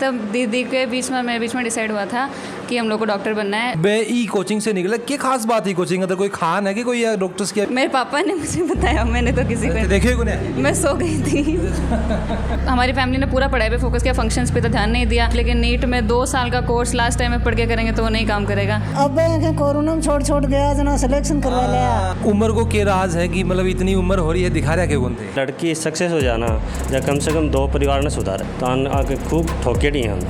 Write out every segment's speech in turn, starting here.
तब दीदी के बीच में मेरे बीच में डिसाइड हुआ था कि हम लोग को डॉक्टर बनना है। बे ई कोचिंग से निकला, क्या खास बात है कोचिंग अंदर? कोई खान है कि कोई डॉक्टर्स की? मेरे पापा ने मुझे बताया, मैंने तो किसी को देखे को मैं सो गई थी। हमारी फैमिली ने पूरा पढ़ाई पे फोकस किया, फंक्शंस पे तो ध्यान नहीं दिया, लेकिन नीट में 2 साल का कोर्स लास्ट टाइम में पढ़ के करेंगे तो वो नहीं काम करेगा। अब कोरोना में छोड़ गया जना सिलेक्शन करवा लिया। उम्र को क्या राज है कि मतलब इतनी उम्र हो रही है, दिखा रहा है कौन थे? लड़की सक्सेस हो जाना या कम से कम 2 परिवार ने सुधारे तो आगे खूब ठोकेड़ी हम।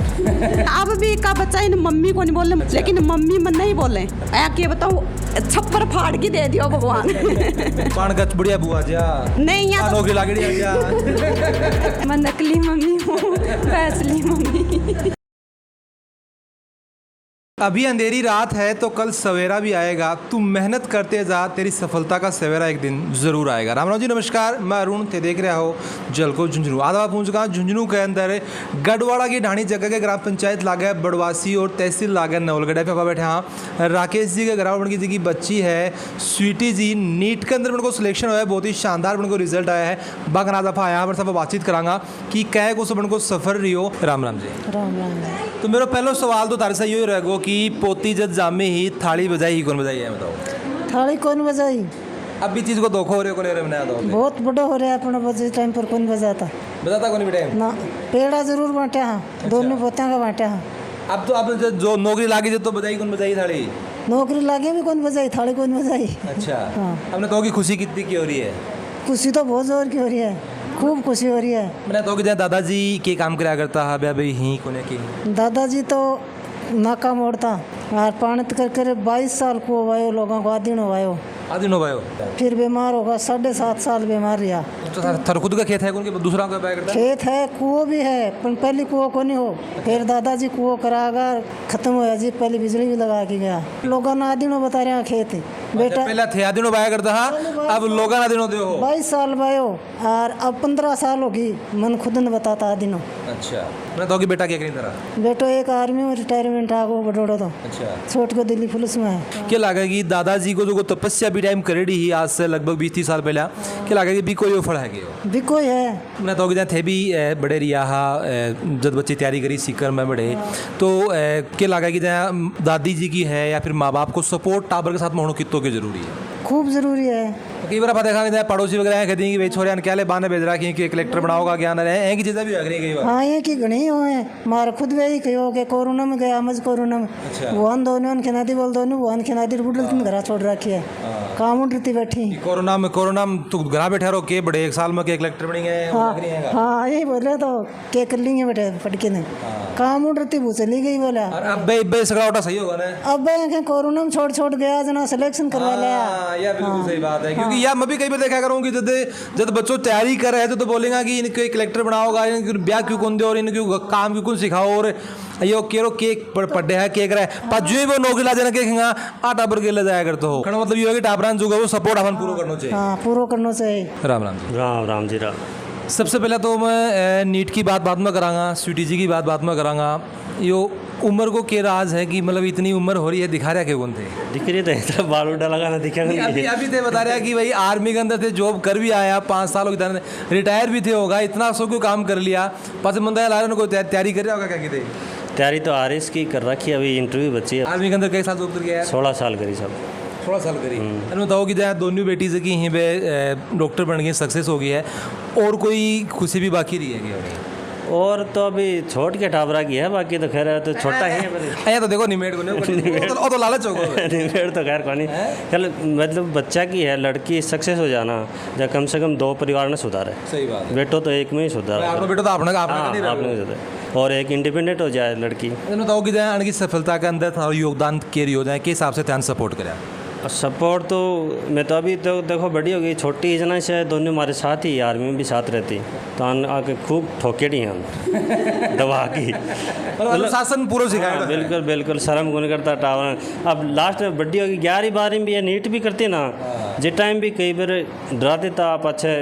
अब भी का बच्चा इन मम्मी को नहीं बोले, लेकिन मम्मी मन नहीं बोले। क्या बताऊँ, छप्पर फाड़ के दे दियो भगवान। पान का बुढ़िया बुआ जा नहीं यहाँ की लागड़ी जा। मैं नकली मम्मी हूँ, असली मम्मी। अभी अंधेरी रात है तो कल सवेरा भी आएगा। तू मेहनत करते जा, तेरी सफलता का सवेरा एक दिन जरूर आएगा। राम राम जी, नमस्कार। मैं अरुण, थे देख रहा हो जलको झुंझुनू। आज आप पहुँच चुका झुंझुनू के अंदर गढ़वाड़ा की ढाणी जगह के ग्राम पंचायत लागे बड़वासी और तहसील लागे नवलगढ़ पे बैठे। हाँ, राकेश जी के ग्राम की जी की बच्ची है स्वीटी जी। नीट के अंदर उनको सिलेक्शन हुआ है, बहुत ही शानदार उनको रिजल्ट आया है। बागना दफा आया पर सब बातचीत करांगा कि कै को सब उनको सफर रही हो। राम राम जी। राम राम जी। तो मेरा पहला सवाल तो तारे से यही रहेगा कि पोती जब जामे ही थाली बजाई ही कौन बजाई है? बताओ। थाली कौन बजाई? अभी चीज को धोखा हो रहे को ले रहे बनाया दो। बहुत बड़ा हो रहा है अपना बजे टाइम पर कौन बजाता? बताता कौन बेटे ना पेड़ा जरूर बांटे। हाँ, दोनों पोतियाँ का बांटे। हाँ, अब तो अब जो नौकरी लागी जो तो बजाई कौन बजाई थाली? नौकरी लागे भी कौन बजाई, थाली कौन बजाई? अच्छा। हाँ। हमने तो की खुशी कितनी की हो रही है? खुशी तो बहुत जोर की हो रही है, खूब खुशी हो रही है। मैंने तो कि दादाजी के काम कराया करता है अभी ही कोने की। दादाजी तो नाका मोड़ता और पानित कर 22 साल को वायो, लोगों को आदिन वायो, आदिनो भाई फिर बीमार होगा। 7.5 साल बीमार रहा। तो थर खुद का खेत है उनके दूसरा का पाया करता? खेत है, कुओं भी है, पर पहले कुओं को नहीं हो। फिर दादाजी कुओं करागा खत्म होया जी, पहले बिजली भी लगा के गया। लोगों ने आदिनों बता रहे हैं खेत बेटा। पहले थे आदिनो बाया करता है, अब लोग आदिनो दे हो। 22 साल बायो और अब 15 साल होगी, मन खुद ने बताता आदिनों। अच्छा। मैं तो कि बेटा क्या करी तरह? बेटो एक आर्मी में रिटायरमेंट आ गो बड़ोड़ो तो। अच्छा। छोट को दिल्ली पुलिस में है। क्या लगा कि दादाजी को जो तपस्या भी टाइम करेडी ही आज से लगभग 20-30 साल पहले, क्या लगा कि भी कोई फल है कि भी कोई है? मैं तो थे भी बड़े रिया जब बच्चे तैयारी करी सीकर में बड़े तो क्या लगा कि दादी जी की है या फिर माँ बाप को सपोर्ट टाबर के साथ मोहनो कितो के जरूरी है? खूब जरूरी है। कई बार आप देखा पड़ोसी वगैरह कहती हैं कि भाई छोरे क्या ले बाने भेज रहा कि कलेक्टर बनाओगा क्या ना रहे की चीज़ें भी अगरी कई बार। हाँ, ये की घनी हुए मार खुद भी कहो कि कोरोना में गया मज कोरोना में। अच्छा। वहां दोनों खिनादी बोल दोनों वहां खिनादी बुढ़ल तुम घर छोड़ रखी है, काम उड़ती बैठी। कोरोना में तू घर बैठे रहो के बड़े 1 साल में के कलेक्टर बनी गए? हाँ, यही बोल रहे तो के कर लेंगे बेटे पटके ने, काम उड़ती वो चली गई बोला। अब सगड़ा सही होगा ना? अब कोरोना में छोड़ गया जना सिलेक्शन करवा लिया। यह बिल्कुल सही बात है, क्योंकि यार मैं भी कई बार देखा करूँ कि जब बच्चों तैयारी कर रहे हैं तो बोलेगा कि इनके कलेक्टर बनाओगा, इनके ब्याह क्यों कौन दे और इनको काम क्यों सिखाओ और यो केरो केक पढ़े है केक रहा है पर जो वो नौकरी ला देना केखेगा आटा पर के ले जाया करते हो। मतलब ये है कि टाबरान जो वो सपोर्ट अपन पूरा करना चाहिए। हाँ, पूरा करना चाहिए। राम राम जी। राम राम जी। राम। सबसे पहले तो मैं नीट की बाद में करांगा, स्वीटी जी की बाद में करांगा। यो उम्र को क्या राज है कि मतलब इतनी उम्र हो रही है, दिखा रहा है कौन थे? दिख रही तो इतना बाल उड़ा लगाना दिखा नहीं। अभी थे बता रहा है कि भाई आर्मी के अंदर थे, जॉब कर भी आया 5 साल हो गए, रिटायर भी थे होगा, इतना सो क्यों काम कर लिया पास मंदा ला रहे कोई तैयारी कर रहा होगा क्या? की तैयारी तो RS की कर रखी है, अभी इंटरव्यू बची है। आर्मी के अंदर कई साल जॉब कर गया? 16 साल करी सब। 16 साल करी। मैंने बताओ कि जहाँ दोनों बेटी से कि यहीं पे डॉक्टर बन गई, सक्सेस हो गई है, और कोई खुशी भी बाकी रही है क्या? और तो अभी छोट के टाबरा की है, बाकी तो खैर तो छोटा ही है। तो देखो निमेड़ को तो लालच होगा। निमेड़ तो खैर कौन चल, मतलब बच्चा की है, लड़की सक्सेस हो जाना या कम से कम 2 परिवार ने सुधारे। सही बात है। बेटो तो एक में ही सुधार, बेटो तो आपने आपने और एक इंडिपेंडेंट हो जाए लड़की। बताओ कि जाए की सफलता के अंदर थोड़ा योगदान केरी हो जाए, किस हिसाब से ध्यान सपोर्ट करें? सपोर्ट तो मैं तो अभी तो देखो बड़ी हो गई, छोटी जना से दोनों हमारे साथ ही, आर्मी में भी साथ रहती तो आके खूब ठोकेड़ी हम दबा की शासन पूरा सिखाया। बिल्कुल बिल्कुल, शर्म कौन करता टावर। अब लास्ट में बड्डी होगी 11वीं 12वीं भी है, नीट भी करती ना, जे टाइम भी कई बार डरा देता आप अच्छे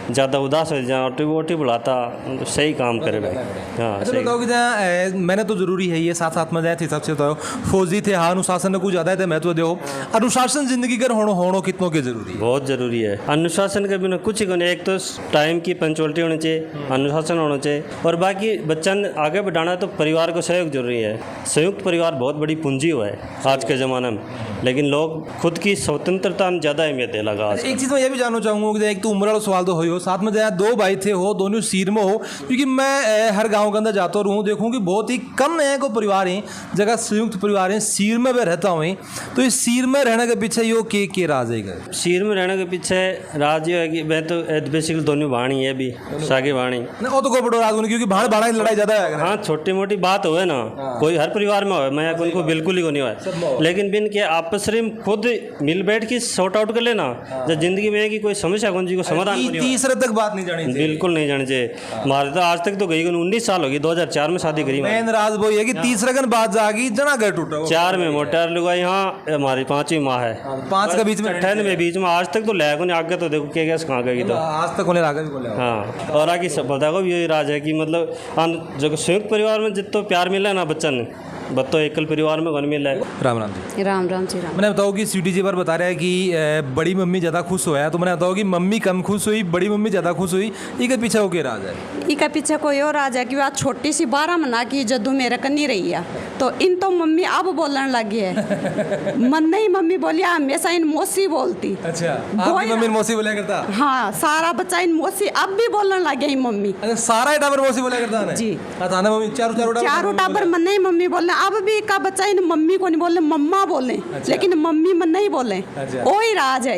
ज़्यादा उदास हो जाओ ओटी बुलाता तो सही काम करे भाई। हाँ अच्छा सही। बताओ कि जहाँ मैंने तो जरूरी है ये साथ साथ में जाए थे सबसे बताओ फौजी थे हाँ अनुशासन ने कुछ ज़्यादा है महत्व दो अनुशासन जिंदगी कर होनो कितनों के जरूरी है। बहुत ज़रूरी है अनुशासन के बिना कुछ ही नहीं। एक तो टाइम की पंचुअलिटी होनी चाहिए, अनुशासन होना चाहिए, और बाकी बच्चा आगे बढ़ाना है तो परिवार को सहयोग जरूरी है। संयुक्त परिवार बहुत बड़ी पूंजी हुआ है आज के ज़माने में, लेकिन लोग खुद की स्वतंत्रता में ज़्यादा अहमियत दे लगा। एक चीज़ मैं ये भी जानना चाहूँगा कि एक तो उम्र वाला सवाल तो हो साथ में जहाँ दो भाई थे हो दोनों सीर में हो, क्योंकि मैं हर गांव के अंदर जाता रहूँ देखूँ कि बहुत ही कम नए को परिवार हैं जगह संयुक्त परिवार हैं सीर में मैं रहता हूँ। तो इस सीर में रहने के पीछे यो के राज है? सीर में रहने के पीछे राज ये है कि मैं तो बेसिकली दोनों भाणी है भी सागे भाणी वो तो कोई बड़ो राज नहीं क्योंकि भाड़ भाड़ा की लड़ाई ज़्यादा है। हाँ छोटी मोटी बात हो ना कोई हर परिवार में हो, मैं उनको बिल्कुल ही को नहीं हुआ, लेकिन बिन के आपस में खुद मिल बैठ के सॉर्ट आउट कर लेना जब जिंदगी में है कि कोई समस्या कौन जी को समाधान तीसरे तक बात नहीं जानी चाहिए। बिल्कुल नहीं जानी चाहिए। हमारे तो आज तक तो गई 19 साल हो गई, 2004 में शादी करी। मेन राज वो है कि तीसरे दिन बात जागी जना घर टूटा 4 में मोटर लुगाई। हाँ हमारी 5वीं माह है, 5 के बीच में 98 बीच में आज तक तो लैग नहीं आगे तो देखो क्या कहाँ गई तो आज तक उन्हें आगे भी बोले। हाँ और आगे सफलता को भी यही राज है कि मतलब जो संयुक्त परिवार में जितना प्यार मिला है ना बच्चा ने बत्तो एकल परिवार में कौन मिला है। राम राम जी। राम राम जी राम। मैंने बताओ कि स्वीटी जी पर बता रहा है कि बड़ी मम्मी ज़्यादा खुश होया, तो मैंने बताओ कि मम्मी कम खुश हुई बड़ी मम्मी ज़्यादा खुश हुई, इसके पीछे हो के राज है? इसके पीछे कोई और राज है कि वह छोटी सी 12 महीना की जद्दू मेरे कन्नी रही है तो इन तो मम्मी अब बोलने लगी है। मन नहीं मम्मी बोली हमेशा इन मौसी बोलती। अच्छा आपकी मम्मी मौसी बोला करता? हाँ सारा बच्चा इन मौसी अब भी बोलने लगे इन मम्मी। अच्छा सारा टाबर मौसी बोला करता है जी। थाना मम्मी चारों टाबर मन नहीं मम्मी बोलने अब भी का बच्चा इन मम्मी को नहीं बोलने मम्मा बोले। अच्छा। लेकिन मम्मी मन नहीं बोले। अच्छा। वही राज है।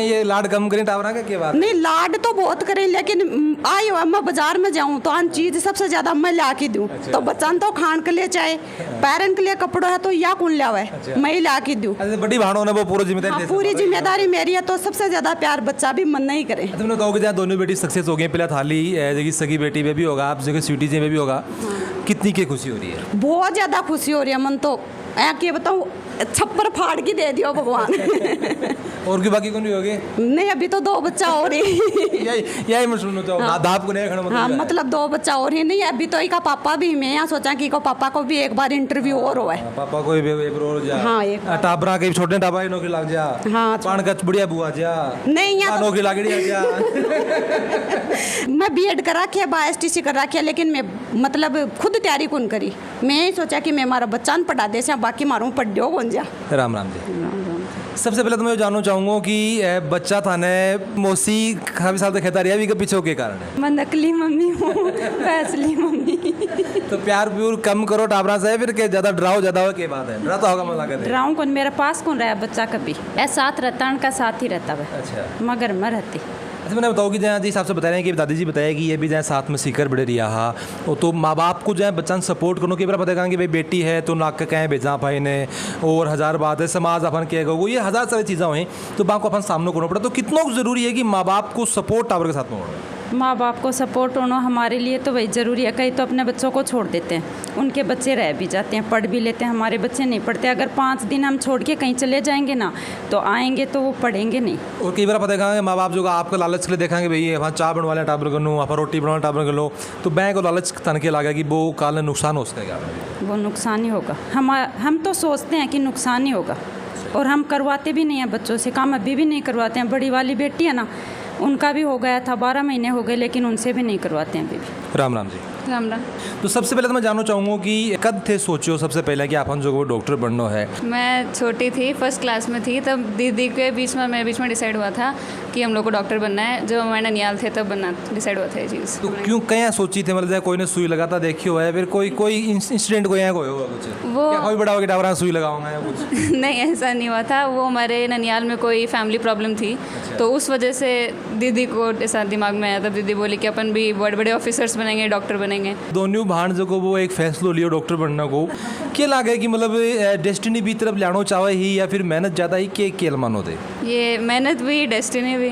ये लाड कम करें टावरा का क्या बात? नहीं लाड तो बहुत करें लेकिन आई मैं बाजार में जाऊं तो अन चीज सबसे ज्यादा मैं ला के दूं। अच्छा। तो बच्चा तो खान के लिए चाहे पैरन के लिए कपड़ा है तो या कौन लावे। अच्छा। मैं ला के दूं। बड़ी भाड़ों ने वो पूरी जिम्मेदारी। पूरी जिम्मेदारी मेरी है तो सबसे ज्यादा प्यार बच्चा भी मन नहीं करे। तुमने कहो कि दोनों बेटी सक्सेस हो गई, पहले थाली जगह सगी बेटी में भी होगा आप जगह स्वीटी जी में भी होगा, कितनी की खुशी हो रही है? बहुत ज्यादा खुशी हो रही है मन तो क्या बताऊँ छप्पर फाड़ के दे दियो भगवान। और की बाकी कौन भी होगी? नहीं अभी तो 2 बच्चा और ही। यही मैं सुनना चाहूँ। हाँ, दाप को नहीं खड़ा मतलब। हाँ मतलब 2 बच्चा और ही नहीं अभी तो इसका पापा भी मैं यहाँ सोचा कि पापा को भी एक बार इंटरव्यू और हुआ है। पापा को भी जा। हाँ एक टाबरा के छोटे टाबरा की नौकरी लग जा। हाँ पान का बुढ़िया बुआ जा। नहीं यहाँ नौकरी लग जा। मैं बीएड कर रखी है STC कर रखी है लेकिन मैं मतलब खुद तैयारी कौन करी। मैं यही सोचा कि मैं हमारा बच्चा न पढ़ा दे बाकी मारूँ पढ़ दो कौन जा। राम राम जी। सबसे पहले तो मैं जानना चाहूँगा कि बच्चा था ने मौसी काफ़ी साल तक कहता रहा के पीछे के कारण है? मैं नकली मम्मी हूँ असली मम्मी। तो प्यार प्यूर कम करो टाबरा से फिर के ज़्यादा डराओ ज़्यादा हो के बात है डराता होगा मजा कर डराऊँ कौन मेरे पास कौन रहा बच्चा कभी ऐसा साथ रहता उनका साथ ही रहता है। अच्छा मगर मैं रहती। अच्छा मैंने बताओ कि जहाँ जी हिसाब से बता रहे हैं कि दादी जी बताया कि ये भी जहाँ साथ में सीकर बड़े रिया हा तो माँ बाप को जो है बच्चा सपोर्ट करो कि पता कहेंगे भाई बेटी है तो नाक कहें भेजा भाई ने और 1000 बात है समाज अपन कहेगा वो ये 1000 सारी चीज़ें हुई तो बाप को अपन सामने करना पड़ा। तो कितना ज़रूरी है कि माँ बाप को सपोर्ट टावर के साथ में होना? माँ बाप को सपोर्ट होना हमारे लिए तो वही ज़रूरी है। कई तो अपने बच्चों को छोड़ देते हैं उनके बच्चे रह भी जाते हैं पढ़ भी लेते हैं, हमारे बच्चे नहीं पढ़ते। अगर 5 दिन हम छोड़ के कहीं चले जाएंगे ना तो आएंगे तो वो पढ़ेंगे नहीं। और कई बार पता देखेंगे माँ बाप जो आपका लालच के लिए देखेंगे भाई वहाँ चाय बनवा टाबर कर लूँ वहाँ रोटी बनवा टाबर कर लो तो बैंक को लालच तन के लगा कि वो काल नुकसान हो उसका क्या? वो नुकसान ही होगा। हम तो सोचते हैं कि नुकसान ही होगा और हम करवाते भी नहीं हैं बच्चों से काम अभी भी नहीं करवाते हैं। बड़ी वाली बेटी है ना उनका भी हो गया था 12 महीने हो गए लेकिन उनसे भी नहीं करवाते हैं अभी भी। राम राम जी। राम राम। तो सबसे पहले तो मैं जानना चाहूँगा कि कब थे सोचो सबसे पहले कि अपन जो वो डॉक्टर बनना है? मैं छोटी थी फर्स्ट क्लास में थी तब दीदी के बीच में मेरे बीच में डिसाइड हुआ था कि हम लोग को डॉक्टर बनना है। जब हमारे ननियाल थे तब बनना डिसाइड हुआ था ये चीज़। तो क्यों क्या सोची थी मतलब कोई ने सुई लगाता देखी हुआ है फिर कोई इंसिडेंट कोई है कोई होगा कुछ वो कोई बड़ा होगा टावरा सुई लगाऊंगा या कुछ? नहीं ऐसा नहीं हुआ था। वो हमारे ननियाल में कोई फैमिली प्रॉब्लम थी तो उस वजह से दीदी को ऐसा दिमाग में आया। तब दीदी बोली कि अपन भी बड़े बड़े ऑफिसर्स बनेंगे डॉक्टर बनेंगे। दोनों भाण जो को वो एक फैसलो लियो डॉक्टर बनने को क्या लगे कि मतलब डेस्टिनी भी तरफ लाना चाहे ही या फिर मेहनत ज़्यादा ही के मानो थे? ये मेहनत भी डेस्टिनी भी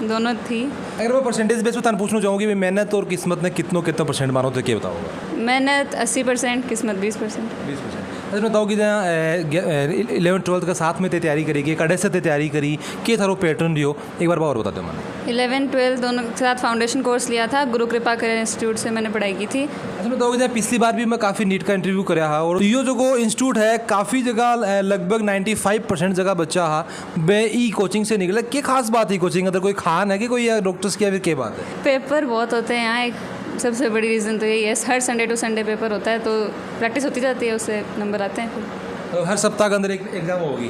दोनों थी। अगर मैं परसेंटेज बेस पर पूछना चाहूँगी मेहनत और किस्मत ने कितना % मानो तो क्या बताओगे? मेहनत 80% किस्मत 20%। अच्छा बताओ कि जहाँ 11th-12th का साथ में तैयारी करी कि कड़े से तैयारी करी के थारो पैटर्न रियो एक बार और बताते हो मैंने। 11-12 दोनों के साथ फाउंडेशन कोर्स लिया था, गुरु कृपा करियर इंस्टीट्यूट से मैंने पढ़ाई की थी। अच्छा बताओ कि जहाँ पिछली बार भी मैं काफ़ी नीट का इंटरव्यू कराया हा और यो जो को इंस्टीट्यूट है काफ़ी जगह लगभग 95% जगह बच्चा हा बे ई कोचिंग से निकला। क्या खास बात है कोचिंग अंदर, कोई खान है कि कोई डॉक्टर्स की या फिर क्या बात है? पेपर बहुत होते हैं यहाँ, एक सबसे बड़ी रीज़न तो यही है। हर संडे टू संडे पेपर होता है, तो प्रैक्टिस होती जाती है, उससे नंबर आते हैं फिर। तो हर सप्ताह के अंदर एक एग्जाम होगी।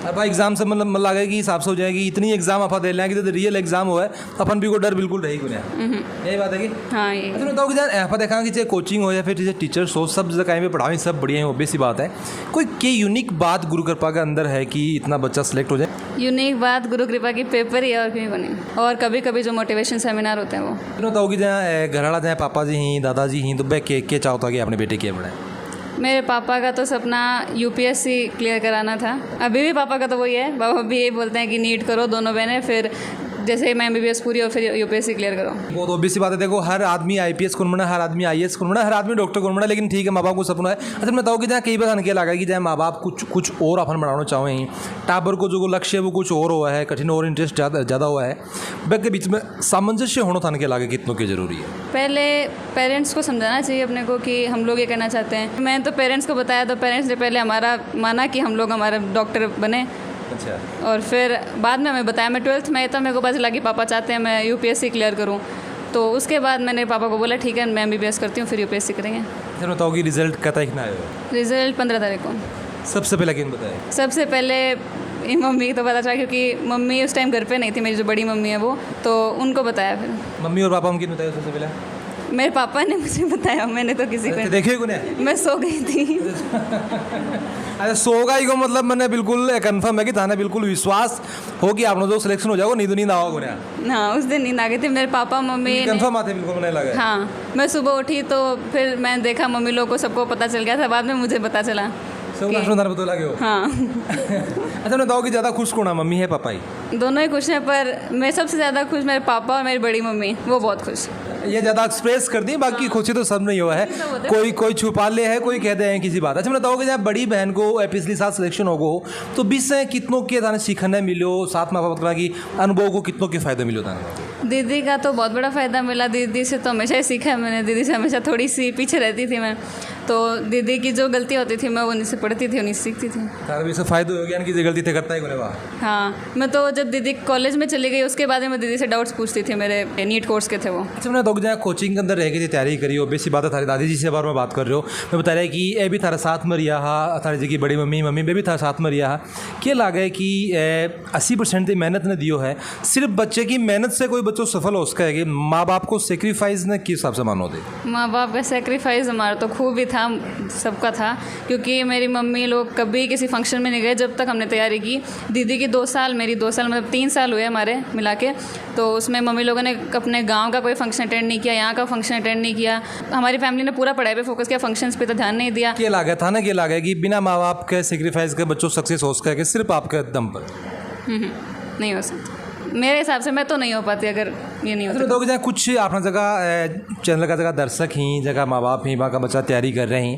अब एग्जाम से मतलब लगे कि हिसाब से हो जाएगी इतनी एग्जाम आप दे लें कि तो रियल एग्जाम हुआ है अपन भी को डर बिल्कुल रही गुना यही बात है कि हाँ ये अच्छा बताओ कि यार यहाँ पर देखा कि चाहे कोचिंग हो या फिर जैसे टीचर्स हो सब जगह में पढ़ाई सब बढ़िया है, ऑब्वियस सी बात है। कोई के यूनिक बात गुरु कृपा के अंदर है कि इतना बच्चा सेलेक्ट हो जाए? यूनिक बात गुरु कृपा की पेपर ही है और कहीं बने, और कभी कभी जो मोटिवेशन सेमिनार होते हैं वो। तो बताओ कि जहाँ घरवाला चाहे पापा जी ही दादाजी ही तो बै के चाहता कि अपने बेटे क्या बढ़ाए? मेरे पापा का तो सपना यूपीएससी क्लियर कराना था। अभी भी पापा का तो वही है, पापा भी यही बोलते हैं कि नीट करो दोनों बहनें, फिर जैसे मैं एमबीबीएस पूरी हो फिर यूपीएससी क्लियर करो। वो तो ऑब्वियस सी बात है। देखो हर आदमी आईपीएस कौन बना, हर आदमी आईएएस कौन बना, हर आदमी डॉक्टर कौन बना, लेकिन ठीक है माँ बाप को सपना है। अच्छा मैं बताऊँ कि जहाँ कई बार क्या लगा कि जहाँ माँ बाप कुछ और अपन बढ़ाना चाहे ही टाबर को जो लक्ष्य है वो कुछ और हुआ है, कठिन और इंटरेस्ट ज़्यादा हुआ है, बैग के बीच में सामंजस्य होना था के लगे कितनों की जरूरी है। पहले पेरेंट्स को समझाना चाहिए अपने को कि हम लोग ये करना चाहते हैं। मैं तो पेरेंट्स को बताया तो पेरेंट्स ने पहले हमारा माना कि हम लोग हमारा डॉक्टर बने। अच्छा। और फिर बाद में हमें बताया, मैं 12th में तो मेरे को पता चला कि पापा चाहते हैं मैं यूपीएससी क्लियर करूं, तो उसके बाद मैंने पापा को बोला ठीक है मैं एमबीबीएस करती हूँ फिर यूपीएससी करेंगे। अच्छा बताओ कि रिजल्ट कत कितना आया? रिजल्ट 15 तारीख को। सबसे पहले किन बताया? सबसे पहले मम्मी को तो पता चला क्योंकि मम्मी उस टाइम घर पे नहीं थी, मेरी जो बड़ी मम्मी है वो, तो उनको बताया। फिर मम्मी और पापा किन बताया सबसे पहले? मेरे पापा ने मुझे बताया, मैंने तो किसी को देखे को मैं सो गई थी। अच्छा सोगा ही को मतलब मैंने बिल्कुल कंफर्म है कि थाने बिल्कुल विश्वास हो कि आपने जो सिलेक्शन हो जाएगा नींद नींद आओगे ना? हाँ उस दिन नींद आ गई थी। मेरे पापा मम्मी कंफर्म आते बिल्कुल मैंने लगा। हाँ मैं सुबह उठी तो फिर मैं देखा मम्मी लोग को सबको पता चल गया था, बाद में मुझे पता चला। सब लक्ष्मण बता लगे हो? हाँ। अच्छा मैं बताओ कि ज़्यादा खुश कौन है, मम्मी है पापा ही? दोनों ही खुश हैं, पर मैं सबसे ज़्यादा खुश मेरे पापा और मेरी बड़ी मम्मी, वो बहुत खुश। ये ज़्यादा एक्सप्रेस कर दी, बाकी खुशी तो सब नहीं हुआ है, कोई छुपा ले है, कोई कहते हैं किसी बात। अच्छा मैं बताओ कि जब बड़ी बहन को पिछली साल सिलेक्शन होगो तो 20 से कितनों के थाने सीखने मिलो, साथ में पापा की अनुभव को कितनों के फायदे मिलो थाने? दीदी का तो बहुत बड़ा फ़ायदा मिला। दीदी से तो हमेशा ही सीखा है मैंने, दीदी से हमेशा थोड़ी सी पीछे रहती थी मैं, तो दीदी की जो गलती होती थी मैं उन्हीं से पढ़ती थी, उन्हीं से सीखती थी। तार भी से फायदा हो गया कि गलती थे करता ही कोने वाह। हाँ मैं तो जब दीदी कॉलेज में चली गई उसके बाद मैं दीदी से डाउट्स पूछती थी, मेरे नीट कोर्स के थे वो। अच्छा मैंने तो जहाँ कोचिंग के अंदर रह के तैयारी करी हो, बेसी बात है थारी दादी जी से बार में बात कर रहे हो, मैं बता रहा है कि ये भी थारा साथ में रिया हा, थारी जी की बड़ी मम्मी में भी थारा साथ में रिया हा। क्या लगे कि 80% मेहनत ने दियो है, सिर्फ बच्चे की मेहनत से कोई बच्चों सफल हो उसका है कि माँ बाप को सेक्रीफाइस ने किस हिसाब से मानो दे? माँ बाप का सेक्रीफाइस हमारा तो खूब ही था, सबका था, क्योंकि मेरी मम्मी लोग कभी किसी फंक्शन में नहीं गए जब तक हमने तैयारी की। दीदी की 2 साल, मेरी 2 साल, मतलब 3 साल हुए हमारे मिला के, तो उसमें मम्मी लोगों ने अपने गांव का कोई फंक्शन अटेंड नहीं किया, यहाँ का फंक्शन अटेंड नहीं किया। हमारी फैमिली ने पूरा पढ़ाई पे फोकस किया, फंक्शंस पे तो ध्यान नहीं दिया। क्या लगा था ना, क्या लगा कि बिना माँ बाप के सेक्रीफाइस के बच्चों सक्सेस हो सके सिर्फ आपके दम पर? नहीं हो सकता मेरे हिसाब से, मैं तो नहीं हो पाती अगर ये नहीं होता। तो कुछ अपना जगह चैनल का जगह दर्शक ही जगह माँ बाप ही वहाँ का बच्चा तैयारी कर रहे हैं,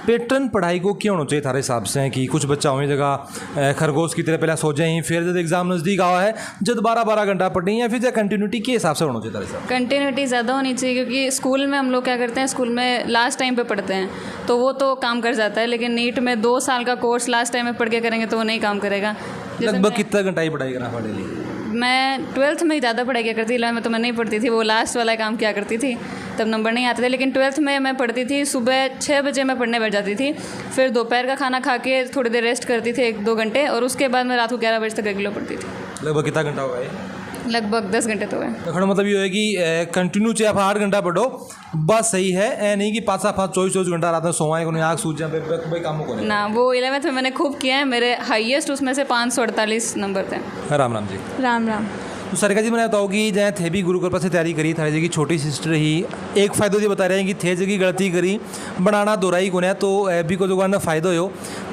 पैटर्न पढ़ाई को क्यों होना चाहिए थारे हिसाब से कि कुछ बच्चा हुई जगह खरगोश की तरह पहले सो जाए, फिर जब एग्जाम नज़दीक आवा है जब 12-12 घंटा पढ़ी या फिर जब कंटिन्यूटी के हिसाब से होना चाहिए थारे हिसाब? कंटिन्यूटी ज़्यादा होनी चाहिए, क्योंकि स्कूल में हम लोग क्या करते हैं, स्कूल में लास्ट टाइम पे पढ़ते हैं तो वो तो काम कर जाता है, लेकिन नीट में 2 साल का कोर्स लास्ट टाइम में पढ़ के करेंगे तो वो नहीं काम करेगा। लगभग कितना घंटा ही पढ़ाई करना पड़ेगी? मैं 12th में ज़्यादा पढ़ाई किया करती थी, 11th में तो मैं नहीं पढ़ती थी, वो लास्ट वाला काम किया करती थी, तब नंबर नहीं आते थे। लेकिन 12th में मैं पढ़ती थी, सुबह 6 बजे मैं पढ़ने बैठ जाती थी, फिर दोपहर का खाना खा के थोड़ी देर रेस्ट करती थी 1-2 घंटे, और उसके बाद मैं रात को 11 बजे तक रेगुलर पढ़ती थी। लगभग कितना घंटा होगा ये? लगभग 10 घंटे तो हुए। तो मतलब ये है कि कंटिन्यू चाहे आप 8 घंटा पढ़ो बस सही है, ए नहीं कि 5-5 24 घंटा रात में सोवाएं को आँख सूझ जाए भाई काम को नहीं ना। वो 11th में मैंने खूब किया है, मेरे हाईएस्ट उसमें से 548 नंबर थे। राम राम जी। राम राम। तो सरका जी मैंने बताओ कि जहाँ थे भी गुरु कृपा से तैयारी करी, थारी जी की छोटी सिस्टर ही एक फ़ायदा ये बता रहे हैं कि थे जगह गलती करी बनाना दोहराई गुना, तो भी को जो फ़ायदा हो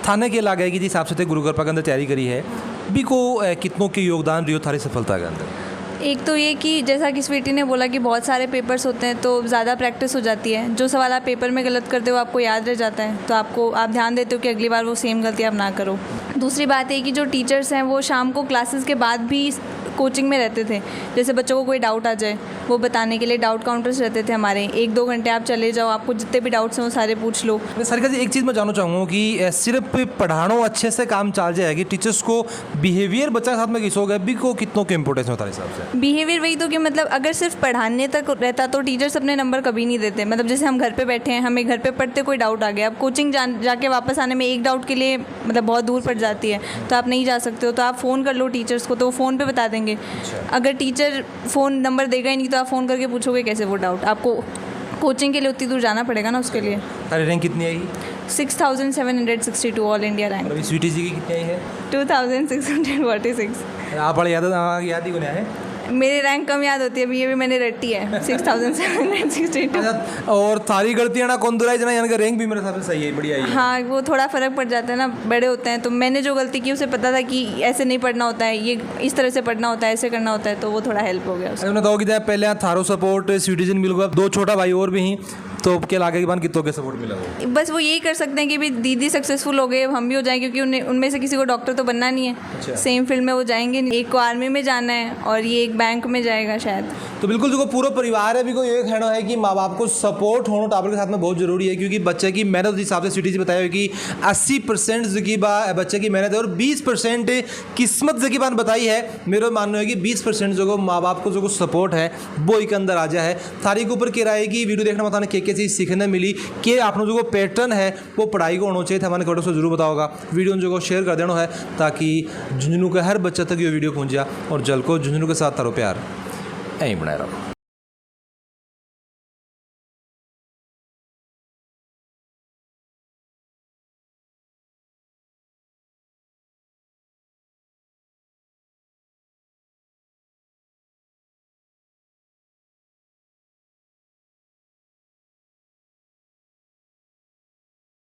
थाने के लागे कि जिस हिसाब से थे गुरु कृपा के अंदर तैयारी करी है भी को कितनों के योगदान रियो थारी सफलता के अंदर? एक तो ये कि जैसा कि स्वीटी ने बोला कि बहुत सारे पेपर्स होते हैं तो ज़्यादा प्रैक्टिस हो जाती है। जो सवाल आप पेपर में गलत करते हो आपको याद रह जाता है, तो आप ध्यान देते हो कि अगली बार वो सेम गलती आप ना करो। दूसरी बात है कि जो टीचर्स हैं वो शाम को क्लासेस के बाद भी कोचिंग में रहते थे। जैसे बच्चों को कोई डाउट आ जाए वो बताने के लिए डाउट काउंटर्स रहते थे हमारे। 1-2 घंटे आप चले जाओ, आपको जितने भी डाउट्स हैं वो सारे पूछ लो। सारिका जी, एक चीज़ मैं जानना चाहूँगा कि सिर्फ पढ़ानो अच्छे से काम चल जाएगी, टीचर्स को बिहेवियर बच्चा के साथ में किसोगे भी को कितनों के इंपॉर्टेंस होता है हिसाब से? बिहेवियर वही तो कि मतलब अगर सिर्फ पढ़ाने तक रहता तो टीचर्स अपने नंबर कभी नहीं देते। मतलब जैसे हम घर पे बैठे हैं, हमें घर पे पढ़ते कोई डाउट आ गया, अब कोचिंग जाके वापस आने में एक डाउट के लिए मतलब बहुत दूर पड़ जाती है, तो आप नहीं जा सकते हो, तो आप फ़ोन कर लो टीचर्स को, तो वो फ़ोन पे बता देंगे। अगर टीचर फ़ोन नंबर देगा ही नहीं तो आप फ़ोन करके पूछोगे कैसे वो डाउट? आपको कोचिंग के लिए उतनी दूर जाना पड़ेगा ना उसके लिए। तारी रैंक कितनी आएगी? 6762 ऑल इंडिया रैंक। अभी स्वीटी जी की कितनी आई है? 2646। आप बड़े याद ही को है। मेरी रैंक कम याद होती है, अभी ये भी मैंने रटी है 6762। अच्छा, और सारी गलतियाँ ना कौन दुराई जना, यानी कि रैंक भी मेरे हिसाब से सही है, बढ़िया है। हाँ, वो थोड़ा फ़र्क पड़ जाता है ना, बड़े होते हैं। तो मैंने जो गलती की उसे पता था कि ऐसे नहीं पढ़ना होता है, ये इस तरह से पढ़ना होता है, ऐसे करना होता है, तो वो थोड़ा हेल्प हो गया उससे। उन्होंने कहा कि पहले थारो सपोर्ट स्वीटिजन मिल गया, 2 छोटा भाई और भी हैं, तो के लागे के बाद कितों के सपोर्ट मिला वो? बस वो यही कर सकते हैं कि भी दीदी सक्सेसफुल हो गए, हम भी हो जाएं, क्योंकि उनमें से किसी को डॉक्टर तो बनना नहीं है। सेम फील्ड में वो जाएंगे, एक को आर्मी में जाना है और ये एक बैंक में जाएगा शायद। तो बिल्कुल जो पूरा परिवार है भी को ये कहना है कि माँ बाप को सपोर्ट होना टाबर के साथ में बहुत जरूरी है, क्योंकि बच्चे की मेहनत उस हिसाब से स्वीटी जी बताया कि 80% जो की बच्चे की मेहनत है और 20% किस्मत जो की बात बताई है। मेरा मानना है कि 20% जो माँ बाप को जो सपोर्ट है वो एक अंदर आ जाए है। थारी के ऊपर कह रहा है कि वीडियो देखना बताने क्या चीज़ सीखने मिली कि आपने जो पैटर्न है वो पढ़ाई को होना चाहिए था। हमारे कमेंट से जरूर बताओगा, वीडियो जो शेयर कर देना है ताकि झुंझुनू के हर बच्चे तक ये वीडियो पहुँच जाए और जल को झुंझुनू के साथ तारो प्यार यहीं बनाए रखो।